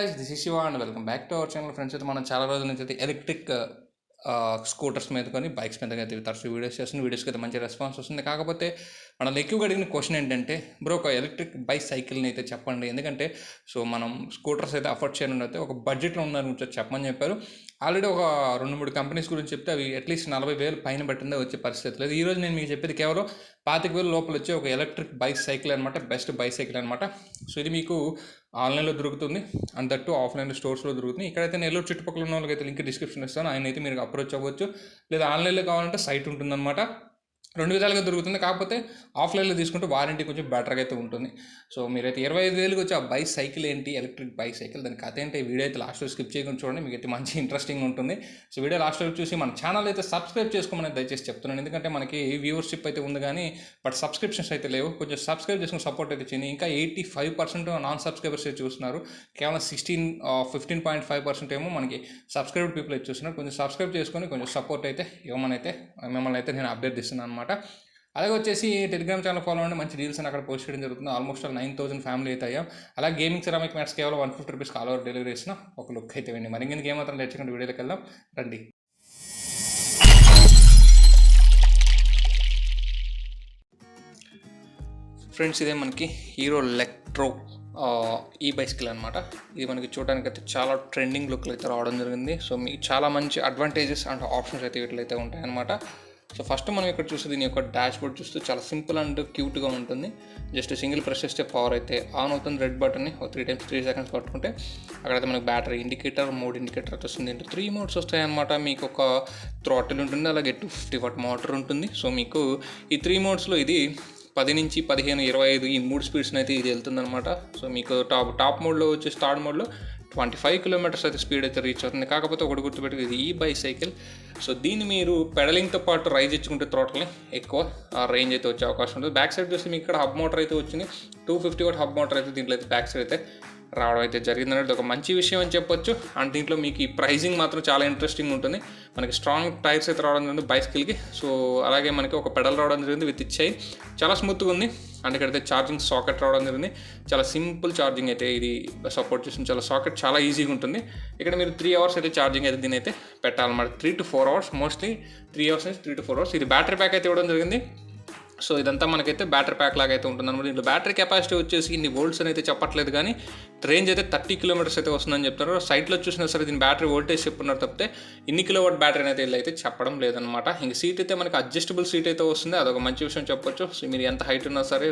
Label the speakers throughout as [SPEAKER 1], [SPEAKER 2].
[SPEAKER 1] guys, this is Shiva and welcome back to our channel. Friends, అయితే మనం చాలా రోజుల నుంచి అయితే ఎలక్ట్రిక్ స్కూటర్స్ మీద కానీ బైక్స్ మీద అయితే తరచూ వీడియోస్ చేస్తుంది. వీడియోస్కి అయితే మంచి రెస్పాన్స్ వస్తుంది. కాకపోతే మనల్ని ఎక్కువగా అడిగిన క్వశ్చన్ ఏంటంటే, బ్రో ఒక ఎలక్ట్రిక్ బైక్ సైకిల్ని అయితే చెప్పండి. ఎందుకంటే మనం స్కూటర్స్ అయితే అఫోర్డ్ చేయడం అయితే ఒక బడ్జెట్లో ఉన్న గురించి చెప్పమని చెప్పారు. ఆల్రెడీ ఒక 2-3 కంపెనీస్ గురించి చెప్తే అవి అట్లీస్ట్ 40,000 పైన పెట్టిందే వచ్చే పరిస్థితి లేదు. ఈరోజు నేను మీకు చెప్పేది కేవలం 25,000 లోపల వచ్చే ఒక ఎలక్ట్రిక్ బైక్ సైకిల్ అనమాట. బెస్ట్ బైక్ సైకిల్ అనమాట. సో ఇది మీకు ఆన్లైన్లో దొరుకుతుంది, అండ్ దట్టు ఆఫ్లైన్లో స్టోర్స్లో దొరుకుతుంది. ఇక్కడైతే నెల్లూరు చుట్టుపక్కల ఉన్న వాళ్ళకైతే లింక్ డిస్క్రిప్షన్ ఇస్తాను, ఆయన అయితే మీరు అప్రోచ్ అవ్వచ్చు. లేదా ఆన్లైన్లో కావాలంటే సైట్ ఉంటుందన్నమాట. 2 విధాలుగా దొరుకుతుంది. కాకపోతే ఆఫ్లైన్లో తీసుకుంటే వారంటీ కొంచెం బెటర్గా అయితే ఉంటుంది. సో మీరైతే 25,000కి వచ్చి ఆ బైక్ సైకిల్ ఏంటి, ఎలక్ట్రిక్ బైక్ సైకిల్, దాని కథ ఏంటి, వీడియో అయితే లాస్ట్లో స్కిప్ చేయకుండా చూడండి, మీకు అయితే మంచి ఇంట్రెస్టింగ్ ఉంటుంది. సో వీడియో లాస్ట్లో చూసి మన ఛానల్ అయితే సబ్స్క్రైబ్ చేసుకోమని దయచేసి చెప్తున్నాను. ఎందుకంటే మనకి వ్యూవర్షిప్ అయితే ఉంది కానీ బట్ సబ్స్క్రిప్షన్స్ అయితే లేవు. కొంచెం సబ్స్క్రైబ్ చేసుకుని సపోర్ట్ అయితే చేయండి. ఇంకా 85% నాన్ సబ్స్క్రైబర్స్ అయితే చూస్తున్నారు. కేవలం 15.5% ఏమో మనకి సబ్స్క్రైబ్ పీపుల్ అయితే చూస్తున్నారు. కొంచెం సబ్స్క్రైబ్ చేసుకొని కొంచెం సపోర్ట్ అయితే ఇవ్వమని అయితే మిమ్మల్ని అయితే నేను అభ్యర్థిస్తున్నాను అనమాట. అలాగే వచ్చేసి టెలిగ్రామ్ ఛానల్ ఫాలో అవ్వండి, మంచి డీల్స్ అని అక్కడ పోస్ట్ చేయడం జరుగుతుంది. ఆల్మోస్ట్ 9,000 ఫ్యామిలీ అయితే అయ్యాం. అలాగే గేమింగ్ సెరామిక్ మ్యాట్స్ కేవలం 150 రూపీస్ ఆల్ ఓవర్ డెలివరీ ఇస్తున్నా. ఒక లుక్ అయితే వెండి. మరి ఇంకెందుకు ఏమాత్రం లేచకుండా వీడియోకి వెళ్దాం రండి. ఫ్రెండ్స్, ఇదే మనకి హీరో ఎలక్ట్రో ఈ బైసికల్ అనమాట. ఇది మనకి చూడడానికి అయితే చాలా ట్రెండింగ్ లుక్లు అయితే రావడం జరిగింది. సో మీకు చాలా మంచి అడ్వాంటేజెస్ అండ్ ఆప్షన్స్ అయితే వీటిలో ఉంటాయన్నమాట. సో ఫస్ట్ మనం ఇక్కడ చూస్తే దీని యొక్క డాష్ బోర్డ్ చూస్తే చాలా సింపుల్ అండ్ క్యూట్గా ఉంటుంది. జస్ట్ సింగిల్ ప్రెస్ చేస్తే పవర్ అయితే ఆన్ అవుతుంది. రెడ్ బటన్ని 3 సెకండ్స్ పట్టుకుంటే అక్కడైతే మనకి బ్యాటరీ ఇండికేటర్, మోడ్ ఇండికేటర్ అయితే వస్తుంది. దీంట్లో 3 మోడ్స్ వస్తాయి అనమాట. మీకు ఒక థ్రాటిల్ ఉంటుంది, అలాగే 250 వాట్ మోటార్ ఉంటుంది. సో మీకు ఈ 3 మోడ్స్లో ఇది 10 నుంచి 15, 25 ఈ 3 స్పీడ్స్ని అయితే ఇది వెళ్తుందనమాట. సో మీకు టాప్ మోడ్లో వచ్చేసి థర్డ్ మోడ్లో 25 కిలోమీటర్స్ అయితే స్పీడ్ అయితే రీచ్ అవుతుంది. కాకపోతే ఒకటి గుర్తుపెట్టి, ఇది ఈ బైసైకిల్. సో దీన్ని మీరు పెడలింగ్తో పాటు రైజ్ ఇచ్చుకుంటే థ్రాటిల్ని ఎక్కువ రేంజ్ అయితే వచ్చే అవకాశం ఉంటుంది. బ్యాక్ సైడ్ చూస్తే మీకు ఇక్కడ హబ్ మోటార్ అయితే వచ్చింది. 250 వాట్ హబ్ మోటార్ అయితే దీంట్లో అయితే బ్యాక్ సైడ్ అయితే రావడం అయితే జరిగింది అనేది ఒక మంచి విషయం అని చెప్పొచ్చు. అండ్ దీంట్లో మీకు ఈ ప్రైజింగ్ మాత్రం చాలా ఇంట్రెస్టింగ్ ఉంటుంది. మనకి స్ట్రాంగ్ టైర్స్ అయితే రావడం జరిగింది బైసికల్కి. సో అలాగే మనకి ఒక పెడల్ రావడం జరిగింది విత్ ఇచ్చాయి, చాలా స్మూత్గా ఉంది. అండ్ ఇక్కడైతే ఛార్జింగ్ సాకెట్ రావడం జరిగింది. చాలా సింపుల్ ఛార్జింగ్ అయితే ఇది సపోర్ట్ చేస్తుంది. చాలా సాకెట్ చాలా ఈజీగా ఉంటుంది. ఇక్కడ మీరు 3 అవర్స్ అయితే ఛార్జింగ్ అయితే దీని అయితే పెట్టాలన్నమాట. 3 to 4 అవర్స్, మోస్ట్లీ 3 అవర్స్ నుంచి 3 to 4 అవర్స్. ఇది బ్యాటరీ ప్యాక్ అయితే ఇవ్వడం జరిగింది. సో ఇదంతా మనకైతే బ్యాటరీ ప్యాక్ లాగా అయితే ఉంటుంది అనమాట. దీంట్లో బ్యాటరీ కెపాసిటీ వచ్చేసి ఇన్ని వోల్ట్స్ అని అయితే చెప్పట్లేదు, కానీ రేంజ్ అయితే 30 కిలోమీటర్స్ అయితే వస్తుందని చెప్తున్నారు. సైట్లో చూసినా సరే దీని బ్యాటరీ వోల్టేజ్ చెప్పున్నారు తప్పితే ఇన్ని కిలోవాట్ బ్యాటరీ అయితే అయితే చెప్పడం లేదనమాట. ఇంక సీట్ అయితే మనకి అడ్జస్టబుల్ సీట్ అయితే వస్తుంది, అదొక మంచి విషయం చెప్పొచ్చు. సో మీరు ఎంత హైట్ ఉన్నా సరే,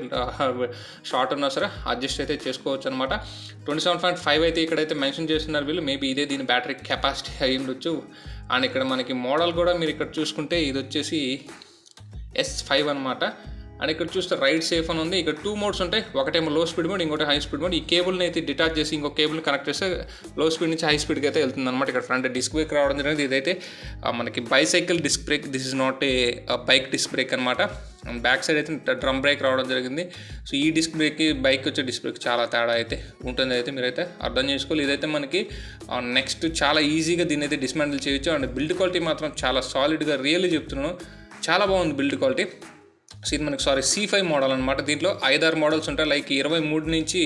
[SPEAKER 1] షార్ట్ ఉన్నా సరే అడ్జస్ట్ అయితే చేసుకోవచ్చు అనమాట. 27.5 అయితే ఇక్కడైతే మెన్షన్ చేస్తున్నారు వీళ్ళు. మేబీ ఇదే దీని బ్యాటరీ కెపాసిటీ అయి ఉండొచ్చు. అండ్ ఇక్కడ మనకి మోడల్ కూడా మీరు ఇక్కడ చూసుకుంటే ఇది వచ్చేసి S5 అనమాట. అండ్ ఇక్కడ చూస్తే రైడ్ సేఫ్ అని ఉంది. ఇక్కడ 2 మోడ్స్ ఉంటాయి, ఒకటేమో లో స్పీడ్ మోడ్, ఇంకోటి హై స్పీడ్ మోడ్. ఈ కేబుల్ని అయితే డిటాచ్ చేసి ఇంకో కేబుల్ని కనెక్ట్ చేస్తే లో స్పీడ్ నుంచి హై స్పీడ్కి అయితే వెళ్తుంది అనమాట. ఇక్కడ ఫ్రంట్ డిస్క్ బ్రేక్ రావడం జరిగింది. ఇదైతే మనకి bicycle disc brake, this is not a bike disc brake అనమాట. బ్యాక్ సైడ్ అయితే డ్రమ్ బ్రేక్ రావడం జరిగింది. సో ఈ డిస్క్ బ్రేక్కి బైక్ వచ్చే డిస్క్ బ్రేక్ చాలా తేడా అయితే ఉంటుంది, అయితే మీరైతే అర్థం చేసుకోవాలి. ఇదైతే మనకి నెక్స్ట్ చాలా ఈజీగా దీన్ని అయితే డిస్మాంటిల్ చేయొచ్చు. అండ్ బిల్డ్ క్వాలిటీ మాత్రం చాలా సాలిడ్గా, రియల్లీ చెప్తున్నాను, చాలా బాగుంది బిల్డ్ క్వాలిటీ. సో ఇది మనకి C5 మోడల్ అనమాట. దీంట్లో 5-6 మోడల్స్ ఉంటాయి, లైక్ 23 నుంచి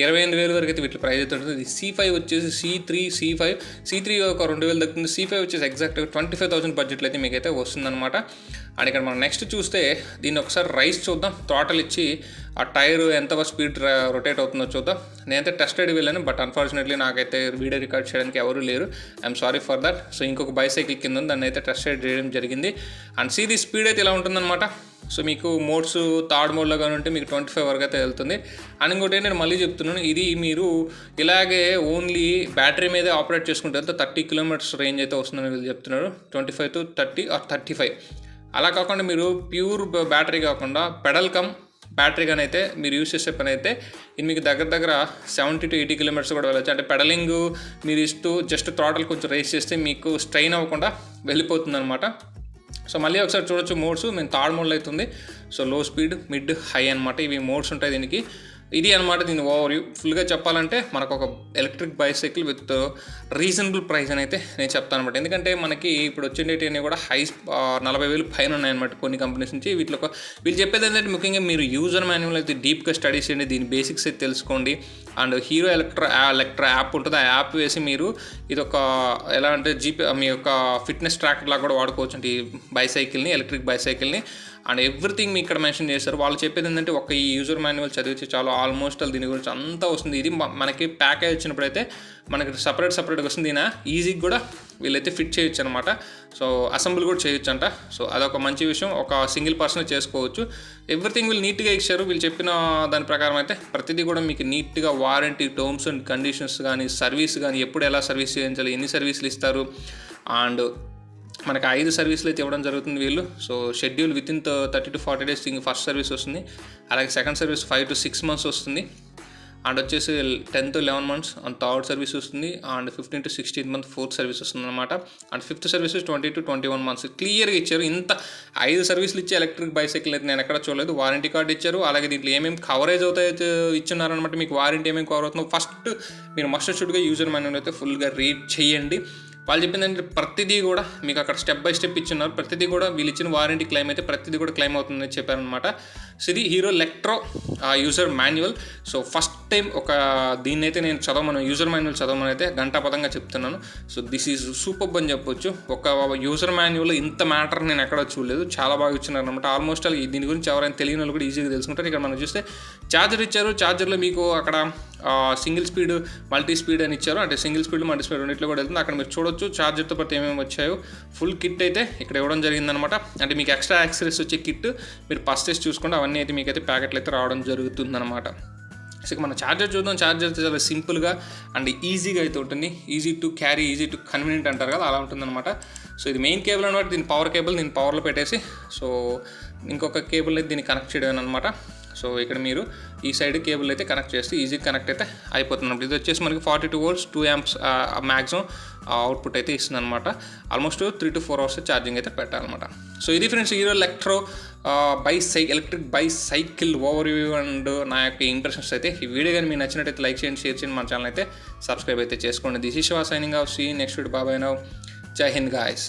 [SPEAKER 1] 28,000 వరకు అయితే వీటి ప్రైస్ అయితే ఉంటుంది. ఇది C5 వచ్చేసి C3 ఒక 2,000 దక్కుతుంది. C5 వచ్చేసి ఎగ్జాక్ట్గా 25,000 బడ్జెట్లో అయితే మీకు అయితే వస్తుందన్నమాట. అండ్ ఇక్కడ మనం నెక్స్ట్ చూస్తే దీన్ని ఒకసారి రైస్ చూద్దాం. థ్రాటిల్ ఇచ్చి ఆ టైర్ ఎంత స్పీడ్ రొటేట్ అవుతుందో చూద్దాం. నేనైతే టెస్ట్ రైడ్ వెళ్ళాను, బట్ అన్ఫార్చునేట్లీ నాకైతే వీడియో రికార్డ్ చేయడానికి ఎవరు లేరు. I'm sorry for that. So ఇంకొక బైసైకిల్ కింద ఉంది, దాన్ని అయితే టెస్ట్ రైడ్ చేయడం జరిగింది. అండ్ సీది స్పీడ్ అయితే ఇలా ఉంటుందన్నమాట. సో మీకు మోడ్స్ థర్డ్ మోడ్లో కానీ ఉంటే మీకు 25 వరకు అయితే వెళ్తుంది. అండ్ ఇంకోటి నేను మళ్ళీ చెప్తున్నాను, ఇది మీరు ఇలాగే ఓన్లీ బ్యాటరీ మీదే ఆపరేట్ చేసుకుంటే 30 కిలోమీటర్స్ రేంజ్ అయితే వస్తుందని వీళ్ళు చెప్తున్నారు. 25 to 30 or 35. అలా కాకుండా మీరు ప్యూర్ బ్యాటరీ కాకుండా పెడల్ కమ్ బ్యాటరీ కానీ అయితే మీరు యూజ్ చేసే పని అయితే ఇది మీకు దగ్గర 70 to 80 కిలోమీటర్స్ కూడా వెళ్ళచ్చు. అంటే పెడలింగ్ మీరు ఇస్తూ జస్ట్ థ్రాటిల్ కొంచెం రేస్ చేస్తే మీకు స్ట్రెయిన్ అవ్వకుండా వెళ్ళిపోతుంది అనమాట. సో మళ్ళీ ఒకసారి చూడొచ్చు మోడ్స్. మేము థర్డ్ మోడ్లో అవుతుంది. సో లో స్పీడ్, మిడ్, హై అనమాట, ఇవి మోడ్స్ ఉంటాయి దీనికి. ఇది అనమాట దీని ఓవర్ వ్యూ. ఫుల్గా చెప్పాలంటే మనకు ఒక electric bicycle with reasonable price అని అయితే నేను చెప్తాను అనమాట. ఎందుకంటే మనకి ఇప్పుడు వచ్చేటి అన్నీ కూడా 40,000 పైన ఉన్నాయన్నమాట కొన్ని కంపెనీస్ నుంచి. వీళ్ళు చెప్పేది ఏంటంటే ముఖ్యంగా మీరు యూజర్ మాన్యువల్ అయితే డీప్గా స్టడీస్ చేయండి, దీని బేసిక్స్ అయితే తెలుసుకోండి. అండ్ హీరో ఎలక్ట్రా యాప్ ఉంటుంది. ఆ యాప్ వేసి మీరు ఇది ఒక ఎలా అంటే మీ యొక్క ఫిట్నెస్ ట్రాకర్ లాగా కూడా వాడుకోవచ్చు అంటే ఈ ఎలక్ట్రిక్ బైసైకిల్ని. అండ్ ఎవ్రీథింగ్ మీ ఇక్కడ మెన్షన్ చేస్తారు. వాళ్ళు చెప్పేది ఏంటంటే ఒక ఈ యూజర్ మాన్యువల్ చదివితే చాలా ఆల్మోస్ట్ దీని గురించి అంతా వస్తుంది. ఇది మనకి ప్యాకేజ్ వచ్చినప్పుడైతే మనకి సపరేట్గా వస్తుంది. దీని ఈజీగా కూడా వీళ్ళైతే ఫిట్ చేయొచ్చు అనమాట. సో అసెంబుల్ కూడా చేయొచ్చు అంట. సో అదొక మంచి విషయం, ఒక సింగిల్ పర్సన్ చేసుకోవచ్చు. ఎవ్రీథింగ్ వీళ్ళు నీట్గా ఇచ్చారు. వీళ్ళు చెప్పిన దాని ప్రకారం అయితే ప్రతిదీ కూడా మీకు నీట్గా వారంటీ, టర్మ్స్ అండ్ కండిషన్స్ కానీ, సర్వీస్ కానీ, ఎప్పుడు ఎలా సర్వీస్ చేయించాలి, ఎన్ని సర్వీసులు ఇస్తారు, అండ్ మనకి 5 సర్వీసులు అయితే ఇవ్వడం జరుగుతుంది వీళ్ళు. So schedule within 30 to 40 days first service వస్తుంది. అలాగే సెకండ్ సర్వీస్ 5 to 6 months వస్తుంది. అండ్ వచ్చేసి 10 to 11 months and third service వస్తుంది. And 15 to 16 month fourth service వస్తుంది అనమాట. And fifth service 20 to 21 months క్లియర్గా ఇచ్చారు. ఇంత 5 సర్వీసులు ఇచ్చే ఎలక్ట్రిక్ బైసైకిల్ అయితే నేను ఎక్కడ చూడలేదు. వారంటీ కార్డు ఇచ్చారు. అలాగే దీంట్లో ఏమేమి కవరేజ్ అవుతాయో ఇచ్చున్నారనమాట. మీకు వారంటీ ఏమేమి కవర్ అవుతుందో ఫస్ట్ మీరు మస్ట్ షుడ్గా యూజర్ మాన్యువల్ అయితే ఫుల్గా రీడ్ చేయండి. వాళ్ళు చెప్పిందంటే ప్రతిదీ కూడా మీకు అక్కడ స్టెప్ బై స్టెప్ ఇచ్చున్నారు. ప్రతిదీ కూడా వీళ్ళు ఇచ్చిన వారంటీ క్లెయిమ్ అయితే ప్రతిదీ కూడా క్లెయిమ్ అవుతుందని చెప్పారనమాట. సో ఇది hero electro user manual. So first time దీన్ని అయితే నేను యూజర్ మాన్యువల్ చదవమని అయితే గంటాపదంగా చెప్తున్నాను. సో దిస్ ఈజ్ సూపర్ అని చెప్పొచ్చు. ఒక యూజర్ మాన్యువల్ ఇంత మ్యాటర్ నేను ఎక్కడ చూడలేదు. చాలా బాగా ఇచ్చినారు అనమాట. ఆల్మోస్ట్ దీని గురించి ఎవరైనా తెలియని వాళ్ళు కూడా ఈజీగా తెలుసుకుంటారు. ఇక్కడ మనం చూస్తే ఛార్జర్ ఇచ్చారు. ఛార్జర్లో మీకు అక్కడ సింగిల్ స్పీడ్, మల్టీ స్పీడ్ అని ఇచ్చారు. అంటే సింగిల్ స్పీడ్, మల్టీ స్పీడ్ రెండిట్లో కూడా వెళ్తుంది. అక్కడ మీరు చూడొచ్చు ఛార్జర్తో పాటు ఏమేమి వచ్చాయో. ఫుల్ కిట్ అయితే ఇక్కడ ఇవ్వడం జరిగిందనమాట. అంటే మీకు ఎక్స్ట్రా యాక్సెసరీస్ వచ్చే కిట్ మీరు పర్చేస్ చూసుకోండి. అవన్నీ అయితే మీకైతే ప్యాకెట్లు అయితే రావడం జరుగుతుందన్నమాట. సో మన ఛార్జర్ చూద్దాం. ఛార్జర్ చాలా సింపుల్గా అండ్ ఈజీగా అయితే ఉంటుంది. Easy to carry, easy to convenient అంటారు కదా, అలా ఉంటుందన్నమాట. సో ఇది మెయిన్ కేబుల్ అనమాట. దీని పవర్ కేబుల్, దీన్ని పవర్లో పెట్టేసి సో ఇంకొక కేబుల్ అయితే దీన్ని కనెక్ట్ చేయడం అనమాట. సో ఇక్కడ మీరు ఈ సైడ్ కేబుల్ అయితే కనెక్ట్ చేస్తే ఈజీగా కనెక్ట్ అయితే అయిపోతుంది. ఇది వచ్చేసి మనకి 42 volts 2 amps మ్యాక్సిమం అవుట్పుట్ అయితే ఇస్తుంది అనమాట. ఆల్మోస్ట్ 3 to 4 hours ఛార్జింగ్ అయితే పెట్టాలన్నమాట. సో ఇది friends hero electro electric bicycle over view and నా యొక్క ఇంప్రెషన్స్ అయితే. ఈ వీడియో కానీ మీకు నచ్చినట్టయితే లైక్ చేయండి, షేర్ చేయండి, మన ఛానల్ అయితే సబ్స్క్రైబ్ అయితే చేసుకోండి. This is Shiva signing off. See next video. Bye bye now. జై హింద్ గాయ్స్.